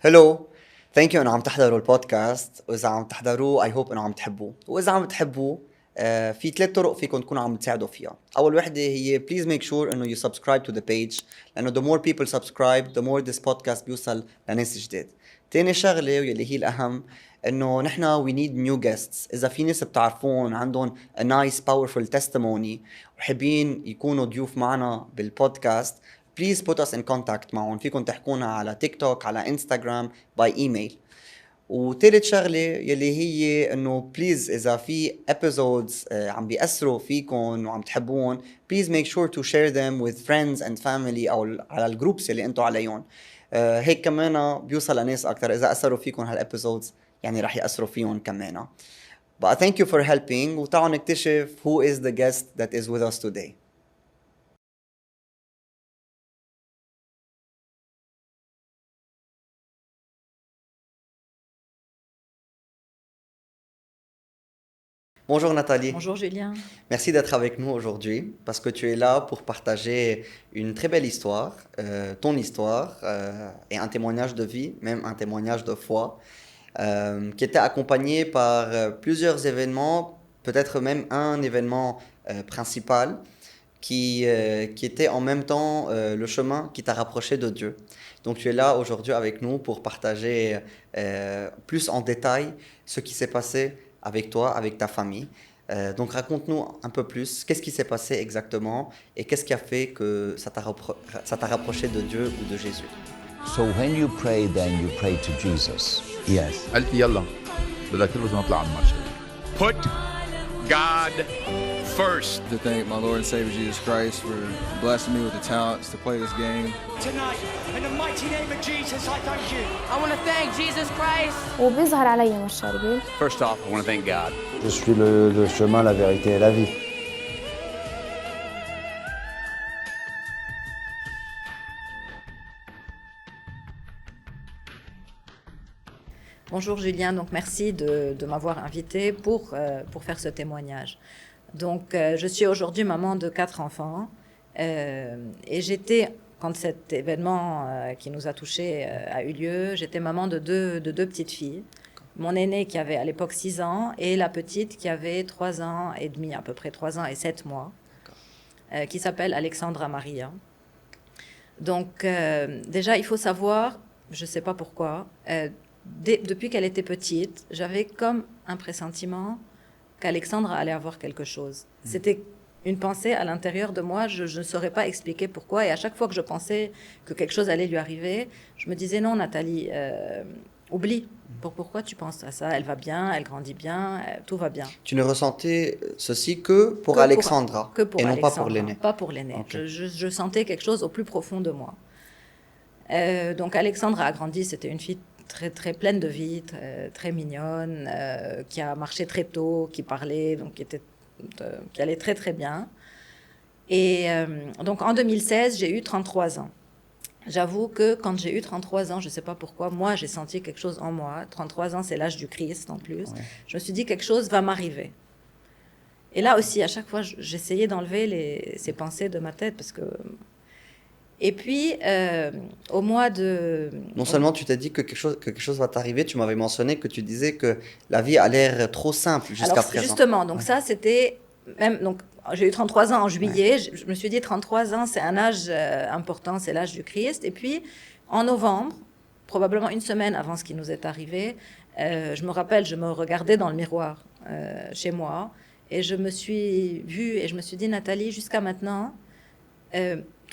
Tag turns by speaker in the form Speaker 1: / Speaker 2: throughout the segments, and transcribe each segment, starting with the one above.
Speaker 1: هلو. ثانك يو انه عم تحضروا البودكاست، واذا عم تحضروه اي هوب انه عم تحبوه، واذا عم تحبوه في ثلاث طرق فيكم تكونوا عم تساعدوا فيها. اول وحده هي بليز ميك شور انه يو سبسكرايب تو ذا بيج، لانه the more people subscribe the more this podcast بيوصل لناس جديد. تاني شغله واللي هي الاهم، انه نحن we need new guests. اذا في ناس بتعرفون عندهم a nice powerful testimony وحابين يكونوا ضيوف معنا بالبودكاست، بليز put us in contact معهم. فيكم تحكونا على تيك توك، على انستغرام، باي ايميل. وثالث شغله يلي هي انه بليز اذا في episodes عم بيأثروا فيكم وعم تحبون، بليز make sure to share them with friends and family او على الجروبس اللي انتم عليهم. هيك كمان بيوصل لناس اكثر. اذا اثروا فيكم هالابيسودز يعني رح يأثروا فيهم كمان. But thank you for helping، وتعالوا نكتشف who is the guest that is with us today. Bonjour Nathalie.
Speaker 2: Bonjour Julien.
Speaker 1: Merci d'être avec nous aujourd'hui parce que tu es là pour partager une très belle histoire, ton histoire et un témoignage de vie, même un témoignage de foi, qui était accompagné par plusieurs événements, peut-être même un événement principal qui était en même temps le chemin qui t'a rapproché de Dieu. Donc tu es là aujourd'hui avec nous pour partager plus en détail ce qui s'est passé avec toi, avec ta famille. Donc raconte-nous un peu plus, qu'est-ce qui s'est passé exactement et qu'est-ce qui a fait que ça t'a rapproché de Dieu ou de Jésus.
Speaker 3: So when you pray, then you pray to Jesus.
Speaker 4: Yes. قالت لي يلا بدك تلبس ونطلع على الماتش.
Speaker 5: Put God first.
Speaker 6: To thank my Lord and Savior Jesus Christ for blessing me with the talents to play this game.
Speaker 7: Tonight, in the mighty name of Jesus, I thank you.
Speaker 8: I want to thank Jesus Christ.
Speaker 9: وبيظهر علي مشاربي.
Speaker 5: First off, I want to thank God.
Speaker 10: Je suis le chemin, la vérité et la vie.
Speaker 2: Bonjour Julien, donc merci de m'avoir invité pour faire ce témoignage. Donc je suis aujourd'hui maman de 4 enfants et j'étais, quand cet événement qui nous a touchés a eu lieu, j'étais maman de deux petites filles. Mon aînée qui avait à l'époque 6 ans et la petite qui avait 3 ans et demi, à peu près 3 ans et 7 mois, qui s'appelle Alexandra Maria. Donc déjà il faut savoir, je ne sais pas pourquoi, depuis qu'elle était petite, j'avais comme un pressentiment qu'Alexandra allait avoir quelque chose. C'était une pensée à l'intérieur de moi, je ne saurais pas expliquer pourquoi. Et à chaque fois que je pensais que quelque chose allait lui arriver, je me disais non Nathalie, oublie. Pourquoi tu penses à ça? Elle va bien, elle grandit bien, tout va bien.
Speaker 1: Tu ne ressentais ceci que pour Alexandra
Speaker 2: que pour
Speaker 1: et non
Speaker 2: Alexandra,
Speaker 1: pas pour l'aînée.
Speaker 2: Pas pour l'aînée.
Speaker 1: Okay.
Speaker 2: Je sentais quelque chose au plus profond de moi. Donc Alexandra a grandi, c'était une fille très pleine de vie, très mignonne, qui a marché très tôt, qui parlait, donc qui allait très bien. Et donc en 2016, j'ai eu 33 ans. J'avoue que quand j'ai eu 33 ans, je ne sais pas pourquoi, moi j'ai senti quelque chose en moi. 33 ans, c'est l'âge du Christ en plus. Ouais. Je me suis dit quelque chose va m'arriver. Et là aussi, à chaque fois, j'essayais d'enlever ces pensées de ma tête parce que... Et puis, au mois de...
Speaker 1: Non seulement tu t'es dit que quelque chose va t'arriver, tu m'avais mentionné que tu disais que la vie a l'air trop simple jusqu'à présent.
Speaker 2: Justement, donc ça, c'était... Même, donc, j'ai eu 33 ans en juillet. Ouais. Je me suis dit, 33 ans, c'est un âge important, c'est l'âge du Christ. Et puis, en novembre, probablement une semaine avant ce qui nous est arrivé, je me rappelle, je me regardais dans le miroir chez moi et je me suis vue et je me suis dit, Nathalie, jusqu'à maintenant...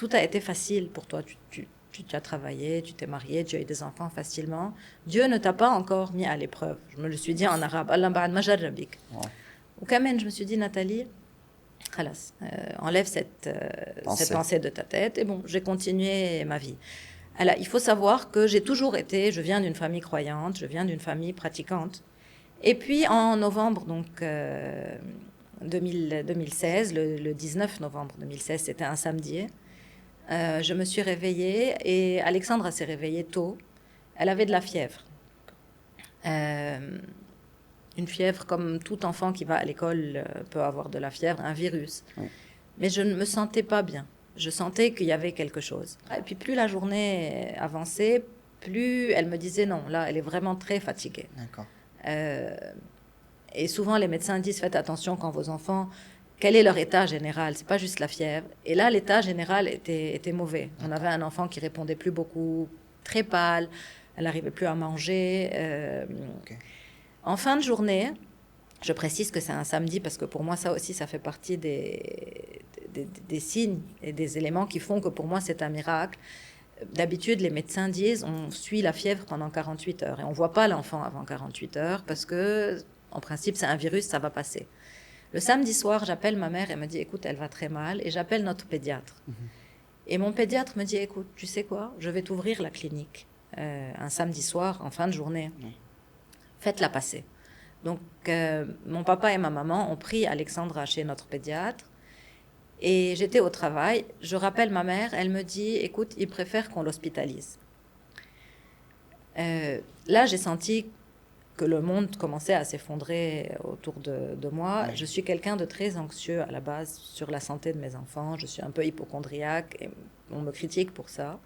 Speaker 2: tout a été facile pour toi. Tu as travaillé, tu t'es mariée, tu as eu des enfants facilement. Dieu ne t'a pas encore mis à l'épreuve. Je me le suis dit en arabe. Allah ba'ad ma jarrabik. Ou quand même, je me suis dit, Nathalie, khalas, enlève cette pensée de ta tête. Et bon, j'ai continué ma vie. Alors, il faut savoir que j'ai toujours été, je viens d'une famille croyante, je viens d'une famille pratiquante. Et puis, en novembre, donc... 2016, le 19 novembre 2016, c'était un samedi. Je me suis réveillée et Alexandra s'est réveillée tôt. Elle avait de la fièvre. Une fièvre comme tout enfant qui va à l'école peut avoir de la fièvre, un virus. Oui. Mais je ne me sentais pas bien. Je sentais qu'il y avait quelque chose. Et puis plus la journée avançait, plus elle me disait non, là, elle est vraiment très fatiguée.
Speaker 1: D'accord.
Speaker 2: Et souvent, les médecins disent faites attention quand vos enfants, quel est leur état général? C'est pas juste la fièvre. Et là, l'état général était mauvais. On avait un enfant qui répondait plus beaucoup, très pâle, elle n'arrivait plus à manger. En fin de journée, je précise que c'est un samedi parce que pour moi, ça aussi, ça fait partie des signes et des éléments qui font que pour moi, c'est un miracle. D'habitude, les médecins disent on suit la fièvre pendant 48 heures et on ne voit pas l'enfant avant 48 heures parce que, en principe, c'est un virus, ça va passer. Le samedi soir, j'appelle ma mère et elle me dit écoute, elle va très mal, et j'appelle notre pédiatre. Et mon pédiatre me dit écoute, tu sais quoi, je vais t'ouvrir la clinique un samedi soir en fin de journée. Faites-la passer. Donc, mon papa et ma maman ont pris Alexandra chez notre pédiatre. Et j'étais au travail, je rappelle ma mère, elle me dit, écoute, il préfère qu'on l'hospitalise. Là, j'ai senti que le monde commençait à s'effondrer autour de moi. Je suis quelqu'un de très anxieux à la base sur la santé de mes enfants. Je suis un peu hypochondriaque et on me critique pour ça.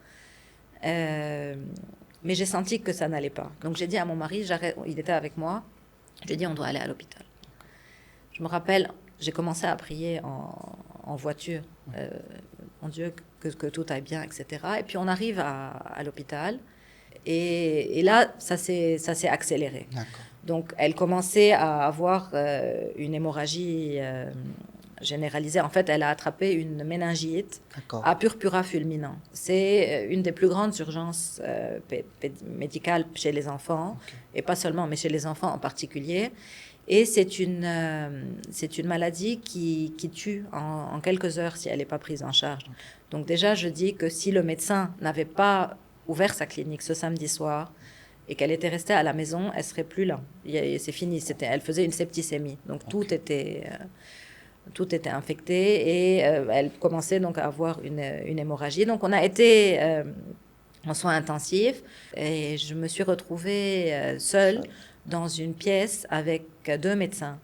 Speaker 2: Mais j'ai senti que ça n'allait pas. Donc j'ai dit à mon mari, il était avec moi, j'ai dit on doit aller à l'hôpital. Je me rappelle, j'ai commencé à prier en voiture. Mon Dieu, que tout aille bien, etc. Et puis on arrive à l'hôpital. Et là, ça s'est accéléré. Donc, elle commençait à avoir une hémorragie généralisée. En fait, elle a attrapé une méningite à purpura fulminant. C'est une des plus grandes urgences médicales chez les enfants, et pas seulement, mais chez les enfants en particulier. Et c'est une maladie qui tue en quelques heures si elle n'est pas prise en charge. Donc déjà, je dis que si le médecin n'avait pas ouvert sa clinique ce samedi soir et qu'elle était restée à la maison, elle serait plus là. C'est fini. Elle faisait une septicémie. Donc tout était infecté et elle commençait donc à avoir une hémorragie. Donc on a été en soins intensifs et je me suis retrouvée seule dans une pièce avec 2 médecins.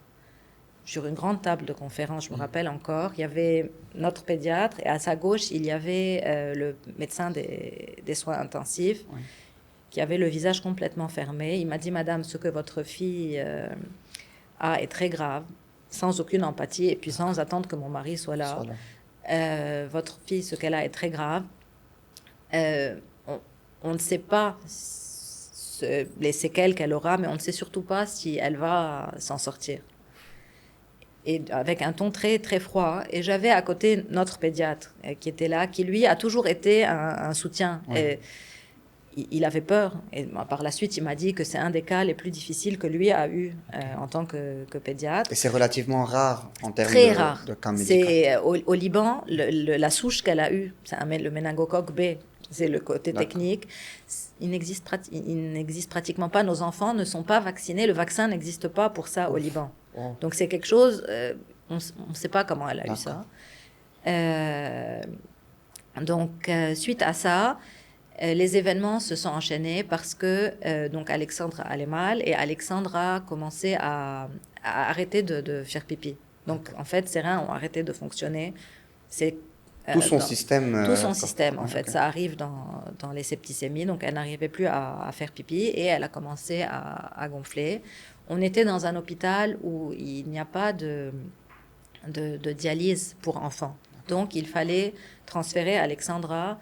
Speaker 2: Sur une grande table de conférence, je me rappelle encore, il y avait notre pédiatre et à sa gauche, il y avait le médecin des soins intensifs qui avait le visage complètement fermé. Il m'a dit, madame, ce que votre fille a est très grave, sans aucune empathie et puis sans attendre que mon mari soit là. Votre fille, ce qu'elle a est très grave. On ne sait pas les séquelles qu'elle aura, mais on ne sait surtout pas si elle va s'en sortir. Et avec un ton très, très froid. Et j'avais à côté notre pédiatre qui était là, qui lui a toujours été un soutien. Et il avait peur. Et par la suite, il m'a dit que c'est un des cas les plus difficiles que lui a eu en tant que pédiatre.
Speaker 1: Et c'est relativement rare en termes de cas médicaux.
Speaker 2: C'est au Liban, la souche qu'elle a eue, c'est le méningocoque B. C'est le côté technique. Il n'existe pratiquement pas. Nos enfants ne sont pas vaccinés. Le vaccin n'existe pas pour ça au Liban. Donc c'est quelque chose, on ne sait pas comment elle a eu ça. Donc suite à ça, les événements se sont enchaînés parce que donc Alexandra allait mal et Alexandra a commencé à arrêter de faire pipi. Donc en fait, ses reins ont arrêté de fonctionner. C'est
Speaker 1: tout son système.
Speaker 2: Tout son système, en fait. Ça arrive dans les septicémies. Donc, elle n'arrivait plus à faire pipi et elle a commencé à gonfler. On était dans un hôpital où il n'y a pas de dialyse pour enfants. Donc, il fallait transférer Alexandra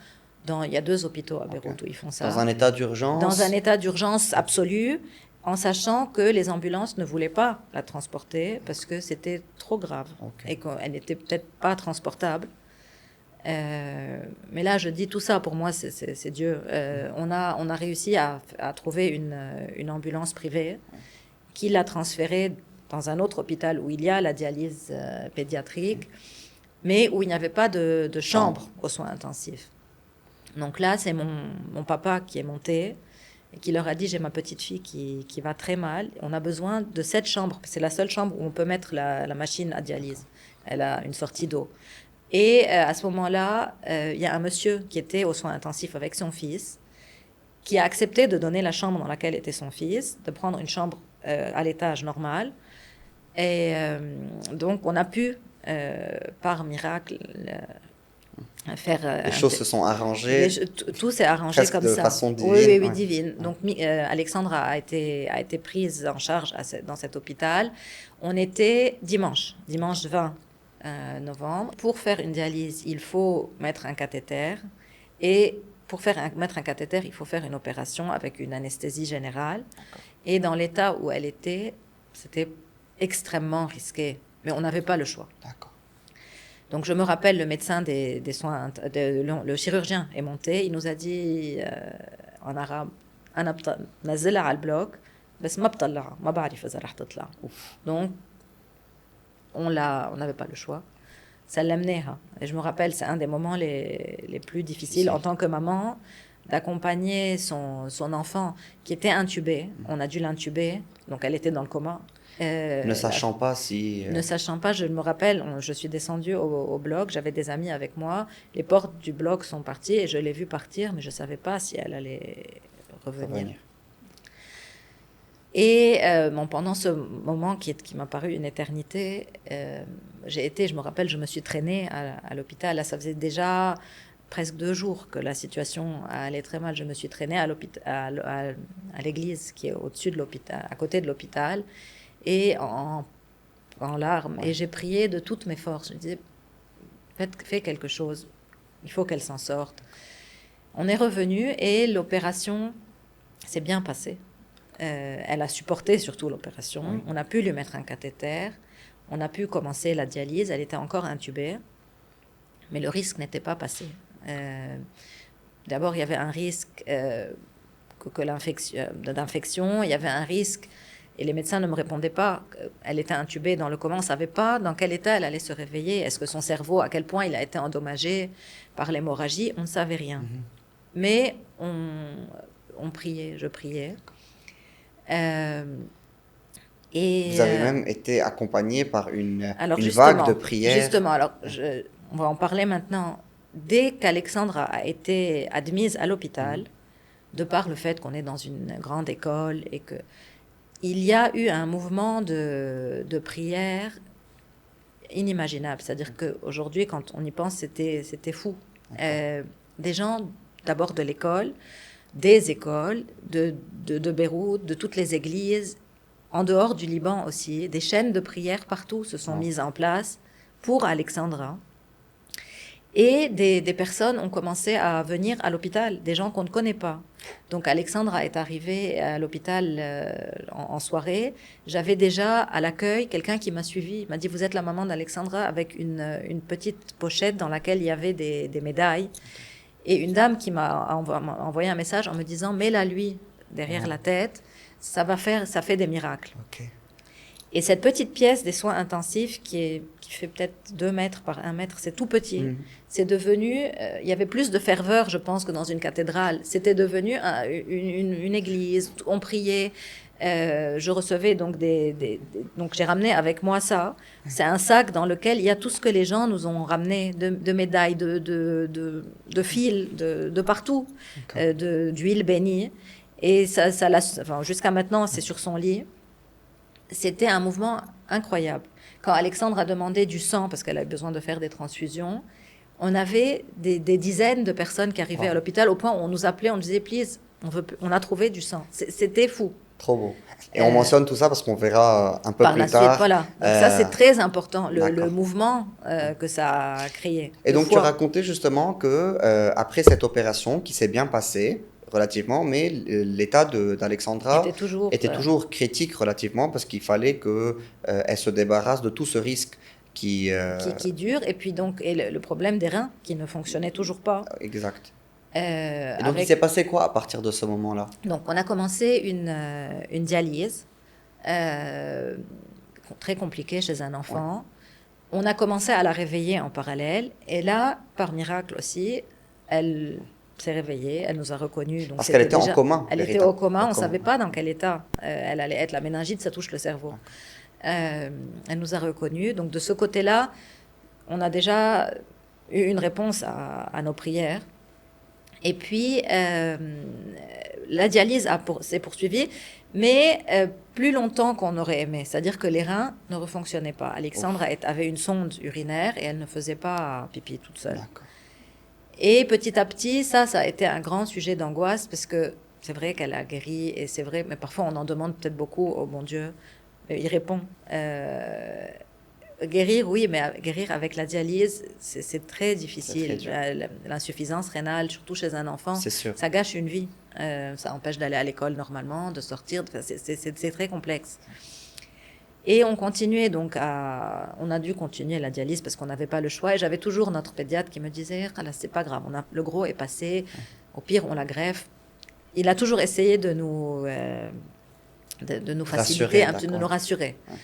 Speaker 2: il y a 2 hôpitaux à Beyrouth où ils font ça.
Speaker 1: Dans un état d'urgence.
Speaker 2: Dans un état d'urgence absolu, en sachant que les ambulances ne voulaient pas la transporter parce que c'était trop grave et qu'elle n'était peut-être pas transportable. Mais là, je dis tout ça, pour moi, c'est Dieu. On a réussi à trouver une ambulance privée qui l'a transférée dans un autre hôpital où il y a la dialyse pédiatrique, mais où il n'y avait pas de chambre aux soins intensifs. Donc là, c'est mon papa qui est monté et qui leur a dit, j'ai ma petite fille qui va très mal. On a besoin de cette chambre. C'est la seule chambre où on peut mettre la machine à dialyse. Elle a une sortie d'eau. Et à ce moment-là, il y a un monsieur qui était aux soins intensifs avec son fils, qui a accepté de donner la chambre dans laquelle était son fils, de prendre une chambre à l'étage normal. Et donc, on a pu, par miracle, faire...
Speaker 1: Les choses se sont arrangées.
Speaker 2: Tout s'est arrangé
Speaker 1: presque
Speaker 2: comme
Speaker 1: de
Speaker 2: ça.
Speaker 1: façon divine.
Speaker 2: Oui,
Speaker 1: Ouais.
Speaker 2: divine. Donc, Alexandra a été prise en charge dans cet hôpital. On était dimanche 20 novembre. Pour faire une dialyse, il faut mettre un cathéter. Et pour mettre un cathéter, il faut faire une opération avec une anesthésie générale. Et dans l'état où elle était, c'était extrêmement risqué. Mais on n'avait pas le choix.
Speaker 1: D'accord.
Speaker 2: Donc je me rappelle, le médecin des soins, le chirurgien est monté, il nous a dit en arabe, أنا بنزلها على البلوك بس ما بطلعها ما بعرف إذا رح تطلع. Donc on n'avait pas le choix. سلمناها. Et je me rappelle, c'est un des moments les plus difficiles en tant que maman, d'accompagner son enfant qui était intubé. On a dû l'intuber, donc elle était dans le coma.
Speaker 1: Ne sachant pas si...
Speaker 2: Ne sachant pas, je me rappelle, je suis descendue au bloc, j'avais des amis avec moi, les portes du bloc sont parties et je l'ai vue partir, mais je ne savais pas si elle allait revenir. Et pendant ce moment qui m'a paru une éternité, je me rappelle, je me suis traînée à l'hôpital. Là, ça faisait déjà presque 2 jours que la situation allait très mal. Je me suis traînée à l'église qui est au-dessus de l'hôpital, à côté de l'hôpital, et en larmes. Ouais. Et j'ai prié de toutes mes forces. Je disais, fais quelque chose. Il faut qu'elle s'en sorte. On est revenu et l'opération s'est bien passée. Elle a supporté surtout l'opération. Oui. On a pu lui mettre un cathéter. On a pu commencer la dialyse. Elle était encore intubée. Mais le risque n'était pas passé. D'abord, il y avait un risque d'infection. Il y avait un risque... Et les médecins ne me répondaient pas. Elle était intubée dans le coma. On ne savait pas dans quel état elle allait se réveiller. Est-ce que son cerveau, à quel point il a été endommagé par l'hémorragie? On ne savait rien. Mais on priait, je priais. Et
Speaker 1: vous avez même été accompagné par une vague de prières.
Speaker 2: Justement, alors on va en parler maintenant. Dès qu'Alexandra a été admise à l'hôpital, de par le fait qu'on est dans une grande école et que il y a eu un mouvement de prière inimaginable. C'est-à-dire qu'aujourd'hui, quand on y pense, c'était fou. Des gens, d'abord de l'école, des écoles, de Beyrouth, de toutes les églises, en dehors du Liban aussi, des chaînes de prière partout se sont mises en place pour Alexandra. Et des personnes ont commencé à venir à l'hôpital, des gens qu'on ne connaît pas. Donc Alexandra est arrivée à l'hôpital en soirée. J'avais déjà à l'accueil quelqu'un qui m'a suivi. Il m'a dit, vous êtes la maman d'Alexandra, avec une petite pochette dans laquelle il y avait des médailles. Et une dame qui m'a envoyé un message en me disant, mets-la lui derrière la tête, ça fait des miracles.
Speaker 1: Okay.
Speaker 2: Et cette petite pièce des soins intensifs qui fait peut-être 2 mètres par 1 mètre, c'est tout petit. C'est devenu, il y avait plus de ferveur, je pense, que dans une cathédrale. C'était devenu une église. On priait. Je recevais donc donc j'ai ramené avec moi ça. C'est un sac dans lequel il y a tout ce que les gens nous ont ramené, de médailles, de fils, de partout, d'huile bénie. Et jusqu'à maintenant, c'est sur son lit. C'était un mouvement incroyable. Quand Alexandre a demandé du sang, parce qu'elle avait besoin de faire des transfusions, on avait des dizaines de personnes qui arrivaient à l'hôpital, au point où on nous appelait, on nous disait, please, on a trouvé du sang. C'était fou.
Speaker 1: Trop beau. Et on mentionne tout ça parce qu'on verra un peu
Speaker 2: par
Speaker 1: plus
Speaker 2: la
Speaker 1: tard.
Speaker 2: Suite, voilà. Donc ça, c'est très important, le mouvement que ça a créé.
Speaker 1: Et donc, tu racontais justement que après cette opération qui s'est bien passée, relativement, mais l'état d'Alexandra était toujours critique relativement parce qu'il fallait qu'elle se débarrasse de tout ce risque qui
Speaker 2: dure, et puis donc le problème des reins qui ne fonctionnaient toujours pas.
Speaker 1: Exact. Et donc, il s'est passé quoi à partir de ce moment-là?
Speaker 2: Donc, on a commencé une dialyse très compliquée chez un enfant. On a commencé à la réveiller en parallèle, et là, par miracle aussi, elle s'est réveillée, elle nous a reconnus. Donc
Speaker 1: parce qu'elle était en coma.
Speaker 2: Elle était au coma, on ne savait pas dans quel état elle allait être. La méningite, ça touche le cerveau. Elle nous a reconnus. Donc de ce côté-là, on a déjà eu une réponse à nos prières. Et puis, la dialyse s'est poursuivie, mais plus longtemps qu'on aurait aimé. C'est-à-dire que les reins ne refonctionnaient pas. Alexandra avait une sonde urinaire et elle ne faisait pas pipi toute seule. Et petit à petit, ça a été un grand sujet d'angoisse parce que c'est vrai qu'elle a guéri et c'est vrai, mais parfois on en demande peut-être beaucoup au bon Dieu. Il répond. Guérir, oui, mais guérir avec la dialyse, c'est très difficile. L'insuffisance rénale, surtout chez un enfant, ça gâche une vie. Ça empêche d'aller à l'école normalement, de sortir. C'est très complexe. Et on continuait donc on a dû continuer la dialyse parce qu'on n'avait pas le choix. Et j'avais toujours notre pédiatre qui me disait, ah là, c'est pas grave, le gros est passé. Au pire, on la greffe. Il a toujours essayé de nous faciliter, de nous rassurer. Ouais.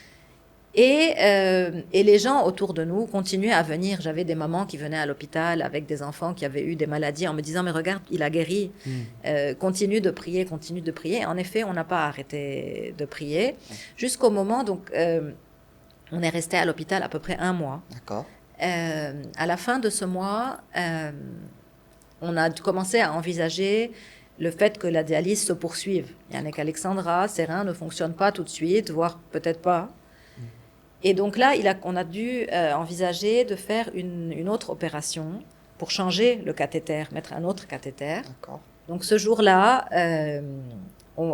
Speaker 2: Et les gens autour de nous continuaient à venir. J'avais des mamans qui venaient à l'hôpital avec des enfants qui avaient eu des maladies en me disant, mais regarde, il a guéri. Continue de prier, continue de prier. En effet, on n'a pas arrêté de prier jusqu'au moment, donc, on est resté à l'hôpital à peu près 1 mois.
Speaker 1: D'accord.
Speaker 2: À la fin de ce mois, on a commencé à envisager le fait que la dialyse se poursuive. Yannick Alexandra, ses reins ne fonctionnent pas tout de suite, voire peut-être pas. Et donc là, on a dû envisager de faire une autre opération pour changer le cathéter, mettre un autre cathéter.
Speaker 1: D'accord.
Speaker 2: Donc ce jour-là,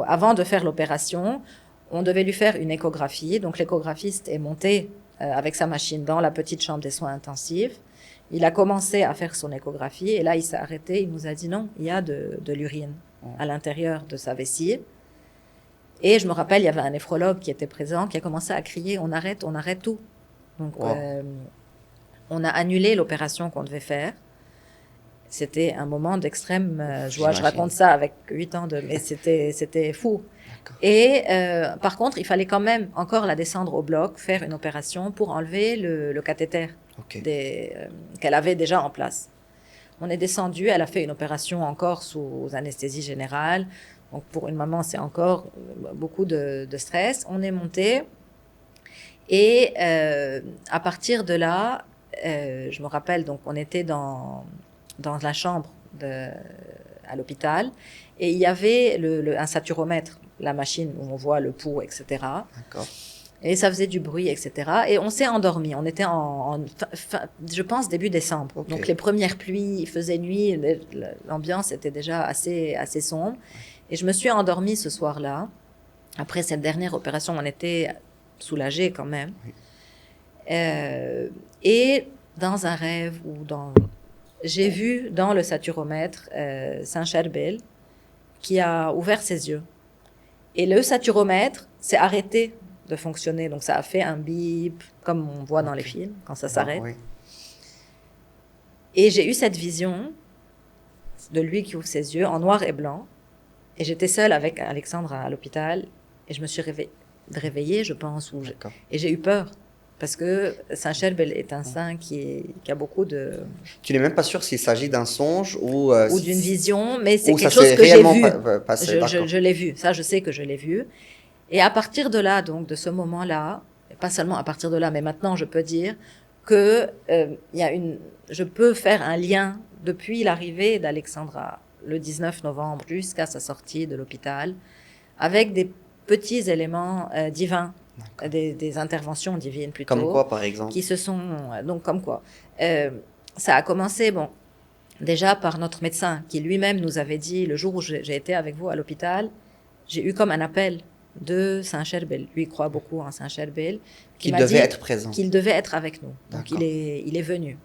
Speaker 2: avant de faire l'opération, on devait lui faire une échographie. Donc l'échographiste est monté avec sa machine dans la petite chambre des soins intensifs. Il a commencé à faire son échographie et là, il s'est arrêté. Il nous a dit non, il y a de l'urine à l'intérieur de sa vessie. Et je me rappelle, il y avait un néphrologue qui était présent, qui a commencé à crier, on arrête tout. Donc, on a annulé l'opération qu'on devait faire. C'était un moment d'extrême joie. Je raconte ça avec 8 ans mais c'était fou. Et par contre, il fallait quand même encore la descendre au bloc, faire une opération pour enlever le cathéter qu'elle avait déjà en place. On est descendu, elle a fait une opération encore sous anesthésie générale. Donc pour une maman, c'est encore beaucoup de stress. On est monté et à partir de là, je me rappelle, donc on était dans la chambre à l'hôpital et il y avait un saturomètre, la machine où on voit le pouls, etc.
Speaker 1: D'accord.
Speaker 2: Et ça faisait du bruit, etc. Et on s'est endormi. On était je pense, début décembre. Okay. Donc les premières pluies, il faisait nuit, l'ambiance était déjà assez sombre. Et je me suis endormie ce soir-là. Après cette dernière opération, on était soulagés quand même. Oui. Et dans un rêve, j'ai vu dans le saturomètre Saint-Cherbel qui a ouvert ses yeux. Et le saturomètre s'est arrêté de fonctionner. Donc ça a fait un bip, comme on voit dans les films, quand ça s'arrête. Oui. Et j'ai eu cette vision de lui qui ouvre ses yeux en noir et blanc. Et j'étais seule avec Alexandre à l'hôpital. Et je me suis réveillée, je pense. Et j'ai eu peur. Parce que Saint-Cherbel est un saint qui a beaucoup de...
Speaker 1: Tu n'es même pas sûr s'il s'agit d'un songe ou
Speaker 2: d'une vision, mais c'est quelque chose que j'ai vu. Je l'ai vu. Ça, je sais que je l'ai vu. Et à partir de là, donc, de ce moment-là, et pas seulement à partir de là, mais maintenant, je peux dire que je peux faire un lien depuis l'arrivée d'Alexandra le 19 novembre jusqu'à sa sortie de l'hôpital avec des petits éléments divins, des interventions divines plutôt.
Speaker 1: Comme quoi, par exemple?
Speaker 2: Qui se sont... donc, comme quoi ça a commencé, déjà par notre médecin qui lui-même nous avait dit, le jour où j'ai été avec vous à l'hôpital, j'ai eu comme un appel de Saint-Cherbel. Lui, il croit beaucoup en Saint-Cherbel.
Speaker 1: Qu'il devait être présent.
Speaker 2: Qu'il devait être avec nous. Donc, il est venu.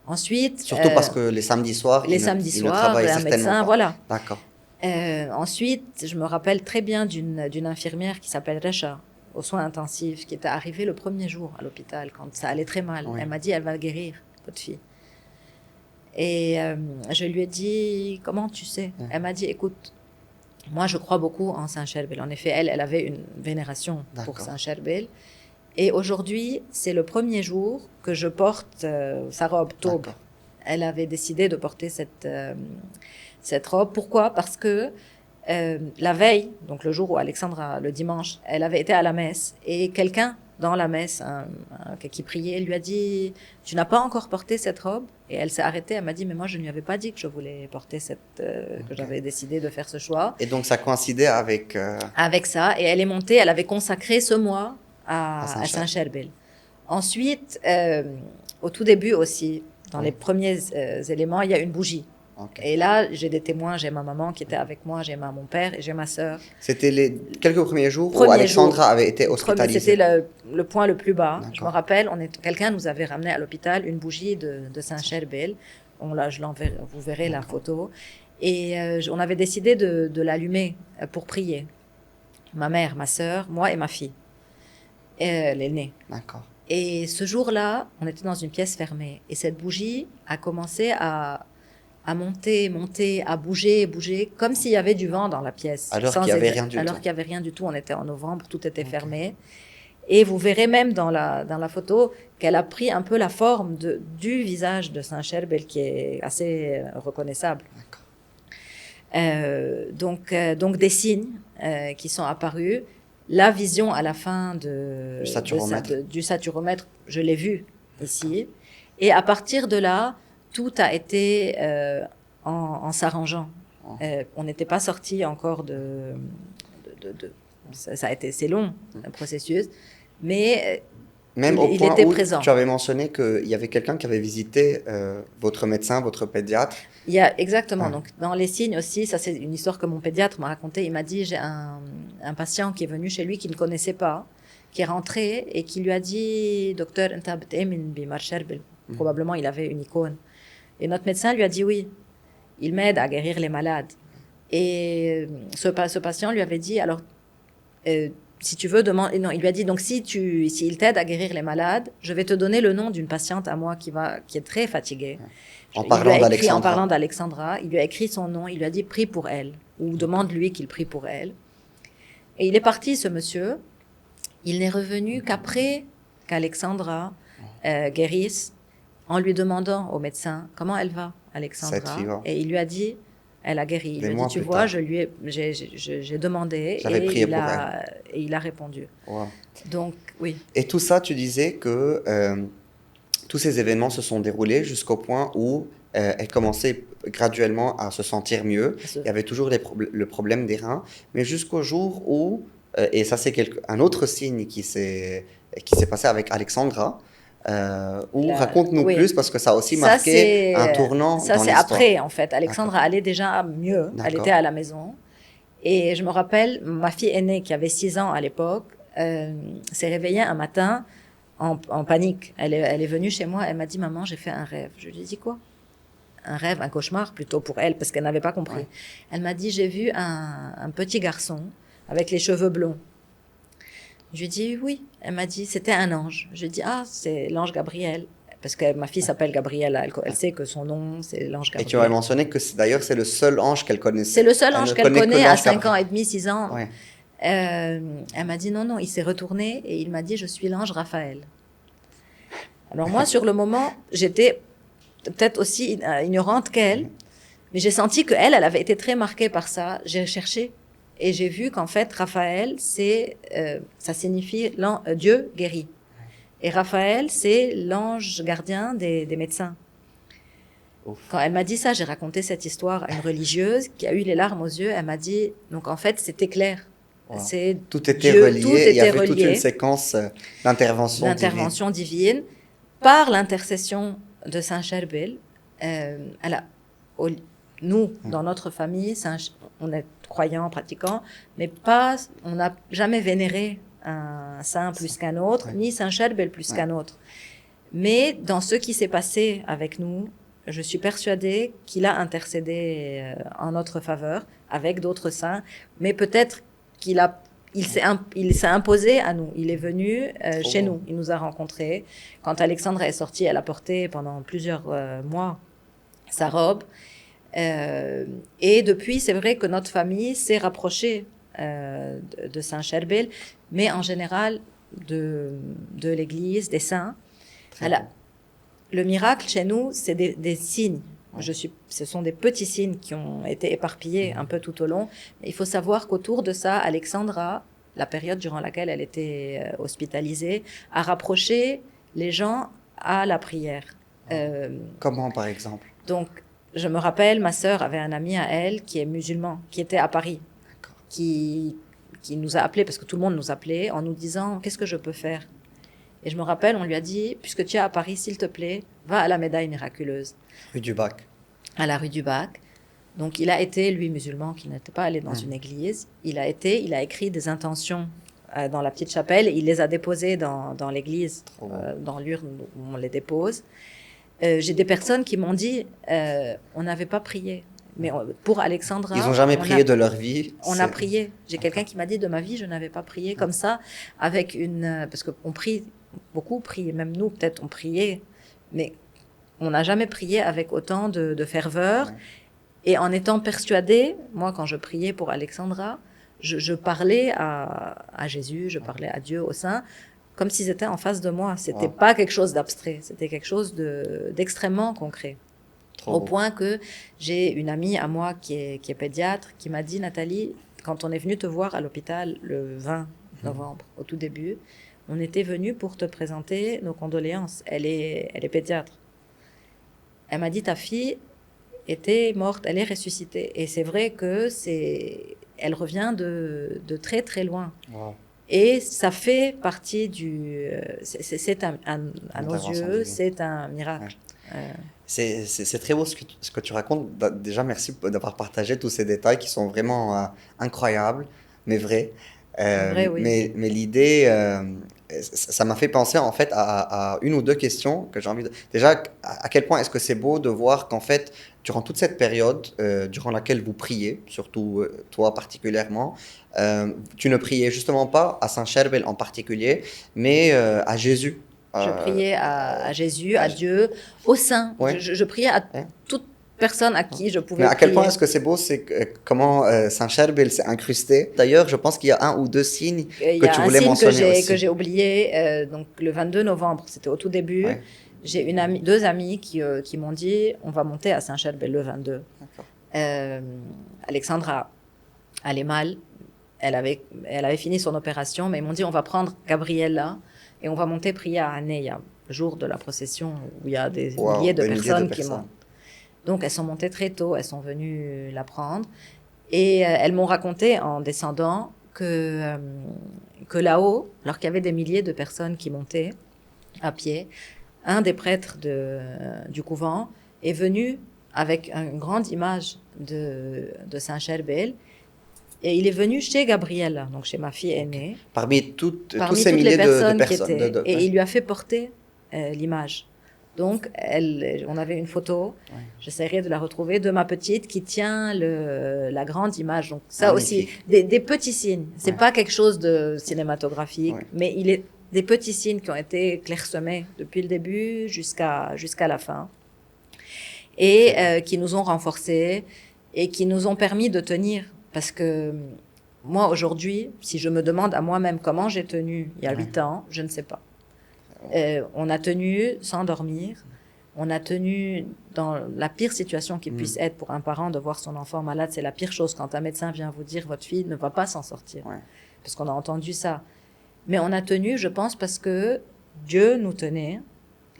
Speaker 2: Ensuite...
Speaker 1: Surtout parce que les samedis soirs, il ne travaille certainement médecin, pas.
Speaker 2: Voilà.
Speaker 1: D'accord.
Speaker 2: Ensuite, je me rappelle très bien d'une infirmière qui s'appelle Recha, aux soins intensifs, qui était arrivée le premier jour à l'hôpital, quand ça allait très mal. Oui. Elle m'a dit, elle va guérir, votre fille. Et je lui ai dit, comment tu sais? Elle m'a dit, écoute, moi, je crois beaucoup en Saint-Cherbel. En effet, elle avait une vénération pour Saint-Cherbel. Et aujourd'hui, c'est le premier jour que je porte sa robe taube. Elle avait décidé de porter cette robe. Pourquoi? Parce que la veille, donc le jour où Alexandra, le dimanche, elle avait été à la messe. Et quelqu'un dans la messe qui priait lui a dit « Tu n'as pas encore porté cette robe ?» Et elle s'est arrêtée, elle m'a dit « Mais moi, je ne lui avais pas dit que je voulais porter que j'avais décidé de faire ce choix. »
Speaker 1: Et donc, ça coïncidait avec...
Speaker 2: Avec ça. Et elle est montée, elle avait consacré ce mois à Saint-Cherbel. Ensuite, au tout début aussi, Dans les premiers éléments, il y a une bougie.
Speaker 1: Ok.
Speaker 2: Et là, j'ai des témoins, j'ai ma maman qui était avec moi, j'ai mon père et j'ai ma sœur.
Speaker 1: C'était les quelques premiers jours où
Speaker 2: Premier
Speaker 1: Alexandra
Speaker 2: jour.
Speaker 1: avait été hospitalisée.
Speaker 2: C'était le point le plus bas. Je me
Speaker 1: D'accord.
Speaker 2: rappelle, quelqu'un nous avait ramené à l'hôpital une bougie de Saint-Cherbel. Vous verrez la photo. Et on avait décidé de l'allumer pour prier. Ma mère, ma sœur, moi et ma fille, l'aînée.
Speaker 1: D'accord.
Speaker 2: Et ce jour-là, on était dans une pièce fermée. Et cette bougie a commencé à monter, à bouger, comme s'il y avait du vent dans la pièce.
Speaker 1: Alors qu'il n'y avait rien du tout.
Speaker 2: Alors qu'il n'y avait rien du tout. On était en novembre, tout était fermé. Et vous verrez même dans la photo qu'elle a pris un peu la forme du visage de Saint-Cherbel, qui est assez reconnaissable. Donc des signes qui sont apparus. La vision à la fin du saturomètre, je l'ai vu ici. Et à partir de là, tout a été en s'arrangeant. On n'était pas sorti encore c'est long, un processus, mais
Speaker 1: Même au
Speaker 2: il
Speaker 1: point
Speaker 2: était
Speaker 1: où
Speaker 2: présent.
Speaker 1: tu avais mentionné qu'il y avait quelqu'un qui avait visité votre médecin, votre pédiatre.
Speaker 2: Exactement. Donc, dans les signes aussi, ça c'est une histoire que mon pédiatre m'a racontée. Il m'a dit, j'ai un patient qui est venu chez lui, qui ne connaissait pas, qui est rentré et qui lui a dit, docteur, probablement il avait une icône. Et notre médecin lui a dit oui, il m'aide à guérir les malades. Et ce patient lui avait dit, alors, si tu veux, demande. Non, il lui a dit, donc s'il t'aide à guérir les malades, je vais te donner le nom d'une patiente à moi qui est très fatiguée.
Speaker 1: En parlant
Speaker 2: d'Alexandra, il lui a écrit son nom, il lui a dit prie pour elle, ou demande-lui qu'il prie pour elle. Et il est parti, ce monsieur. Il n'est revenu qu'après qu'Alexandra guérisse, en lui demandant au médecin comment elle va, Alexandra. Et il lui a dit, elle a guéri. Il lui a dit, tu vois, j'ai demandé et il a répondu.
Speaker 1: Wow.
Speaker 2: Donc, oui.
Speaker 1: Et tout ça, tu disais que tous ces événements se sont déroulés jusqu'au point où elle commençait graduellement à se sentir mieux. Il y avait toujours le problème des reins, mais jusqu'au jour où, et ça c'est un autre signe qui s'est passé avec Alexandra, raconte-nous plus, parce que ça a aussi marqué un tournant
Speaker 2: ça,
Speaker 1: dans
Speaker 2: c'est
Speaker 1: l'histoire.
Speaker 2: après, en fait. Alexandra allait déjà mieux. Elle était à la maison. Et je me rappelle, ma fille aînée, qui avait 6 ans à l'époque, s'est réveillée un matin en panique. Elle est venue chez moi, elle m'a dit, maman, j'ai fait un rêve. Je lui ai dit, quoi? Un rêve, un cauchemar, plutôt pour elle, parce qu'elle n'avait pas compris. Ouais. Elle m'a dit, j'ai vu un petit garçon avec les cheveux blonds. Je lui ai dit, oui. Elle m'a dit, c'était un ange. Je lui ai dit, c'est l'ange Gabriel. Parce que ma fille s'appelle Gabrielle, elle sait que son nom, c'est l'ange Gabriel.
Speaker 1: Et tu as mentionné que d'ailleurs, c'est le seul ange qu'elle connaissait.
Speaker 2: C'est le seul ange qu'elle connaît à 5 ans et demi, 6 ans.
Speaker 1: Ouais.
Speaker 2: Elle m'a dit, non, il s'est retourné et il m'a dit, je suis l'ange Raphaël. Alors moi, sur le moment, j'étais peut-être aussi ignorante qu'elle, mais j'ai senti qu'elle avait été très marquée par ça. J'ai cherché et j'ai vu qu'en fait, Raphaël, ça signifie Dieu guérit. Et Raphaël, c'est l'ange gardien des médecins. Ouf. Quand elle m'a dit ça, j'ai raconté cette histoire à une religieuse qui a eu les larmes aux yeux. Elle m'a dit, donc en fait, c'était clair.
Speaker 1: Wow.
Speaker 2: Tout
Speaker 1: était relié. Il y avait toute une séquence d'intervention
Speaker 2: divine. Par l'intercession de Saint-Cherbel, nous, dans notre famille, on est croyants, pratiquants, mais on n'a jamais vénéré un saint plus qu'un autre, ni Saint-Cherbel plus qu'un autre. Mais dans ce qui s'est passé avec nous, je suis persuadée qu'il a intercédé en notre faveur avec d'autres saints, mais peut-être qu'il s'est imposé à nous. Il est venu chez nous. Il nous a rencontrés. Quand Alexandra est sortie, elle a porté pendant plusieurs mois sa robe. Et depuis, c'est vrai que notre famille s'est rapprochée de Saint-Cherbel, mais en général de l'Église, des saints. Le miracle chez nous, c'est des signes. Ce sont des petits signes qui ont été éparpillés un peu tout au long. Mais il faut savoir qu'autour de ça, Alexandra, la période durant laquelle elle était hospitalisée, a rapproché les gens à la prière.
Speaker 1: Comment, par exemple?
Speaker 2: Donc, je me rappelle, ma sœur avait un ami à elle qui est musulman, qui était à Paris, qui nous a appelés, parce que tout le monde nous appelait, en nous disant « Qu'est-ce que je peux faire ?» Et je me rappelle, on lui a dit, puisque tu es à Paris, s'il te plaît, va à la Médaille miraculeuse,
Speaker 1: Rue du Bac.
Speaker 2: à la rue du Bac. Donc il a été, lui musulman, qui n'était pas allé dans une église, il a écrit des intentions dans la petite chapelle, il les a déposées dans l'église, dans l'urne où on les dépose. J'ai des personnes qui m'ont dit, on n'avait pas prié. Mais pour Alexandra...
Speaker 1: Ils n'ont jamais prié de leur vie.
Speaker 2: On a prié. J'ai quelqu'un qui m'a dit, de ma vie, je n'avais pas prié comme ça, avec une... Parce qu'on prie, beaucoup prient, même nous, peut-être, on priait, mais on n'a jamais prié avec autant de ferveur. Et en étant persuadée, moi, quand je priais pour Alexandra, je parlais à Jésus, je parlais à Dieu, au Saint, comme s'ils étaient en face de moi. C'était pas quelque chose d'abstrait, c'était quelque chose d'extrêmement concret. Au point que j'ai une amie à moi qui est pédiatre, qui m'a dit, Nathalie, quand on est venu te voir à l'hôpital le 20 novembre, au tout début, on était venu pour te présenter nos condoléances. Elle est pédiatre. Elle m'a dit, ta fille était morte, elle est ressuscitée. Et c'est vrai que elle revient de très très loin. Wow. Et ça fait partie à nos yeux, c'est un miracle.
Speaker 1: Ouais. C'est très beau ce que tu racontes. Déjà, merci d'avoir partagé tous ces détails qui sont vraiment incroyables, mais vrais.
Speaker 2: Vrai, oui.
Speaker 1: Mais l'idée, ça m'a fait penser en fait à une ou deux questions que j'ai envie de... Déjà, à quel point est-ce que c'est beau de voir qu'en fait, durant toute cette période, durant laquelle vous priez, surtout toi particulièrement, tu ne priais justement pas à Saint-Cherbel en particulier, mais à Jésus.
Speaker 2: Je priais à Jésus, à Dieu, au Saint. Ouais. Je priais à toute personne à qui je pouvais prier.
Speaker 1: Mais à quel point est-ce que c'est beau, c'est comment Saint-Cherbel s'est incrusté. D'ailleurs, je pense qu'il y a un ou deux signes que tu voulais mentionner aussi.
Speaker 2: Que j'ai oublié, donc le 22 novembre, c'était au tout début. Ouais. J'ai deux amies qui m'ont dit, on va monter à Saint-Cherbel le 22. Alexandra allait mal, elle avait fini son opération, mais ils m'ont dit, on va prendre Gabriella et on va monter prier à Aneia, le jour de la procession où il y a des milliers de personnes qui montent. Donc, elles sont montées très tôt, elles sont venues la prendre. Et elles m'ont raconté en descendant que là-haut, alors qu'il y avait des milliers de personnes qui montaient à pied, un des prêtres du couvent est venu avec une grande image de Saint-Cherbel. Et il est venu chez Gabriella, donc chez ma fille aînée.
Speaker 1: Parmi tous ces milliers de personnes
Speaker 2: qui étaient. Et il lui a fait porter l'image. Donc, on avait une photo, j'essaierai de la retrouver, de ma petite qui tient la grande image. Donc, ça aussi, des petits signes. C'est pas quelque chose de cinématographique, mais il est des petits signes qui ont été clairsemés depuis le début jusqu'à la fin. Et qui nous ont renforcés et qui nous ont permis de tenir. Parce que moi, aujourd'hui, si je me demande à moi-même comment j'ai tenu il y a 8 ans, je ne sais pas. On a tenu sans dormir, on a tenu dans la pire situation qui puisse être pour un parent de voir son enfant malade. C'est la pire chose quand un médecin vient vous dire votre fille ne va pas s'en sortir. Parce qu'on a entendu ça. Mais on a tenu, je pense, parce que Dieu nous tenait,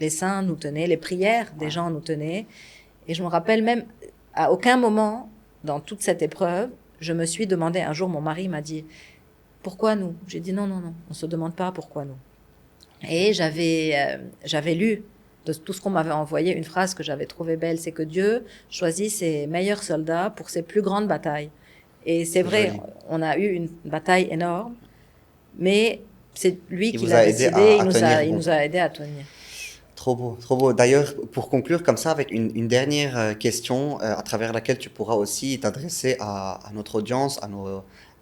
Speaker 2: les saints nous tenaient, les prières des gens nous tenaient. Et je me rappelle même, à aucun moment dans toute cette épreuve, je me suis demandé, un jour mon mari m'a dit « Pourquoi nous ?» J'ai dit « Non, on ne se demande pas pourquoi nous. » Et j'avais lu de tout ce qu'on m'avait envoyé une phrase que j'avais trouvée belle, c'est que Dieu choisit ses meilleurs soldats pour ses plus grandes batailles. Et c'est vrai, on a eu une bataille énorme, mais c'est lui qui l'a décidé, il nous a aidés à tenir.
Speaker 1: Trop beau, trop beau. D'ailleurs, pour conclure comme ça avec une dernière question à travers laquelle tu pourras aussi t'adresser à notre audience,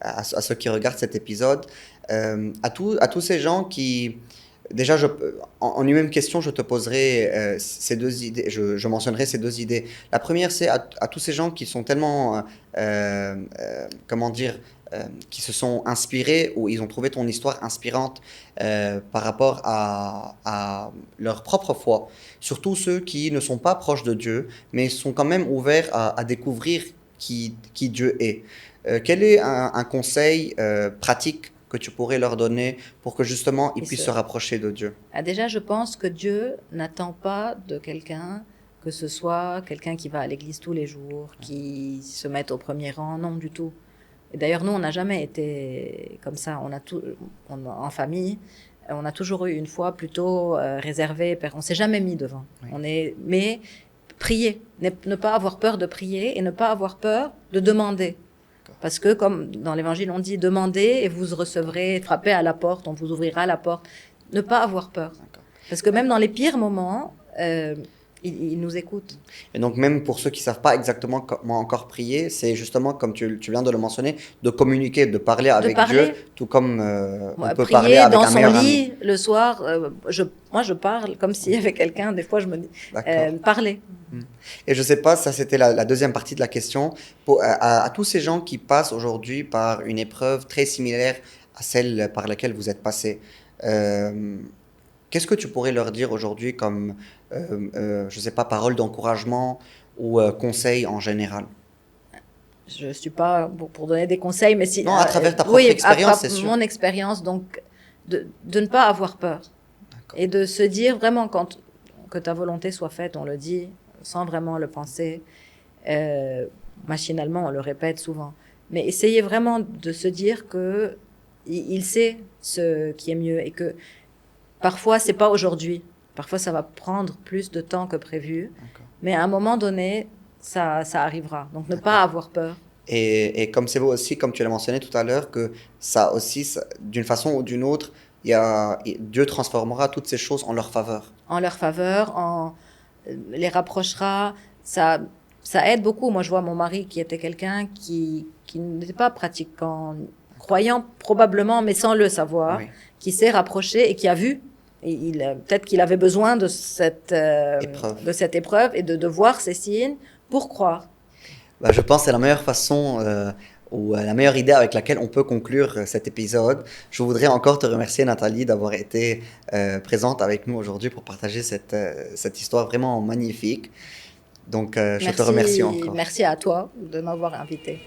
Speaker 1: à ceux qui regardent cet épisode, à tous ces gens qui... Déjà, en une même question, je te poserai ces deux idées, je mentionnerai ces deux idées. La première, c'est à tous ces gens qui sont tellement, qui se sont inspirés ou ils ont trouvé ton histoire inspirante par rapport à leur propre foi. Surtout ceux qui ne sont pas proches de Dieu, mais sont quand même ouverts à découvrir qui Dieu est. Quel est un conseil pratique que tu pourrais leur donner pour que justement ils puissent se rapprocher de Dieu?
Speaker 2: Déjà, je pense que Dieu n'attend pas de quelqu'un que ce soit quelqu'un qui va à l'église tous les jours, qui se mette au premier rang, non du tout. Et d'ailleurs, nous, on n'a jamais été comme ça. En famille, On a toujours eu une foi plutôt réservée. On s'est jamais mis devant.
Speaker 1: Oui.
Speaker 2: Mais prier, ne pas avoir peur de prier et ne pas avoir peur de demander. Parce que, comme dans l'Évangile, on dit « Demandez et vous recevrez, frappez à la porte, on vous ouvrira la porte ». Ne pas avoir peur. Parce que même dans les pires moments, il nous écoute.
Speaker 1: Et donc, même pour ceux qui ne savent pas exactement comment encore prier, c'est justement, comme tu viens de le mentionner, de communiquer, de parler avec Dieu, tout comme on peut
Speaker 2: prier
Speaker 1: parler avec
Speaker 2: dans
Speaker 1: un
Speaker 2: son
Speaker 1: meilleur
Speaker 2: lit
Speaker 1: ami.
Speaker 2: le soir. Moi, je parle comme s'il y avait quelqu'un. Des fois, je me dis parler.
Speaker 1: Et je ne sais pas, ça c'était la deuxième partie de la question. À tous ces gens qui passent aujourd'hui par une épreuve très similaire à celle par laquelle vous êtes passé, qu'est-ce que tu pourrais leur dire aujourd'hui comme, je ne sais pas, parole d'encouragement ou conseil en général?
Speaker 2: Je ne suis pas pour donner des conseils, mais si...
Speaker 1: Non, à travers ta propre expérience, c'est sûr.
Speaker 2: Mon expérience, donc, de ne pas avoir peur. Et de se dire vraiment, que ta volonté soit faite, on le dit, sans vraiment le penser. Machinalement, on le répète souvent. Mais essayez vraiment de se dire qu'il sait ce qui est mieux et que parfois, c'est pas aujourd'hui. Parfois, ça va prendre plus de temps que prévu. Mais à un moment donné, ça arrivera. Donc, ne pas avoir peur.
Speaker 1: Et comme c'est beau aussi, comme tu l'as mentionné tout à l'heure, que ça aussi, d'une façon ou d'une autre, Dieu transformera toutes ces choses en leur faveur.
Speaker 2: En leur faveur, les rapprochera. Ça aide beaucoup. Moi, je vois mon mari qui était quelqu'un qui n'était pas pratiquant, croyant probablement, mais sans le savoir, qui s'est rapproché et qui a vu. Et peut-être qu'il avait besoin de cette épreuve et de voir ces signes pour croire.
Speaker 1: Je pense que c'est la meilleure façon ou la meilleure idée avec laquelle on peut conclure cet épisode. Je voudrais encore te remercier, Nathalie, d'avoir été présente avec nous aujourd'hui pour partager cette histoire vraiment magnifique. Donc, je te remercie encore.
Speaker 2: Merci à toi de m'avoir invitée.